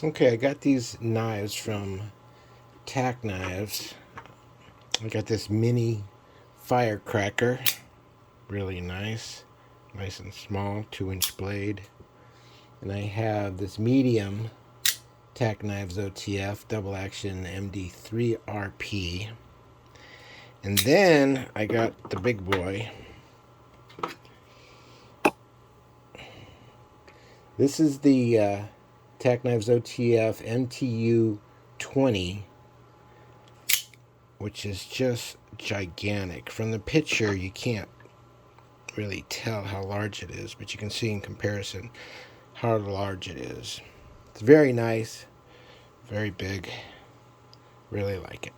Okay, I got these knives from TacKnives. I got this mini firecracker, really nice and small, 2-inch blade. And I have this medium TacKnives OTF double action MD3RP. And then I got the big boy. This is the TacKnives OTF MTU20, which is just gigantic. From the picture, you can't really tell how large it is, but you can see in comparison how large it is. It's very nice, very big. Really like it.